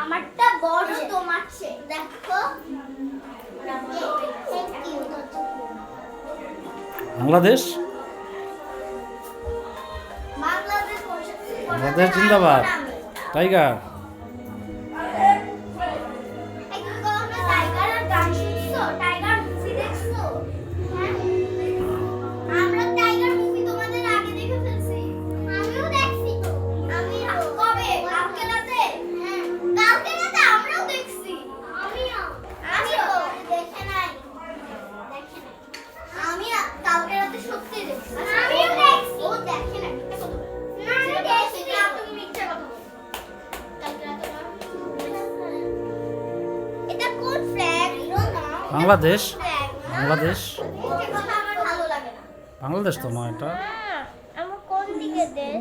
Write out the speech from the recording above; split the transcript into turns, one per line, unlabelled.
আমারটা বড় তোমার চেয়ে দেখো।
বাংলাদেশ
বাংলাদেশ
বাংলাদেশ জিন্দাবাদ। টাইগার
টাইগার আর গান শুনছো? টাইগার মুভি দেখছো? হ্যাঁ, আমরা টাইগার মুভি তোমাদের আগে দেখে ফেলছি। আমিও দেখছি তো। আমি কবে? কালকে রাতে? হ্যাঁ, কালকে রাতে আমরাও দেখছি। আমিও দেখে নাই। আমি কালকে রাতে সত্যি দেখছি। আমিও দেখছি। ও দেখে নাই। না, আমি দেখছি। তুমি মিথ্যা কথা বলো। কালকে রাতে এটা কোন ফ্ল্যাগ?
বাংলাদেশ
ফ্ল্যাগ
বাংলাদেশ
কথা আমার ভালো লাগে না।
বাংলাদেশ তো নয় এটা।
আমার কোন দিকে দেশ?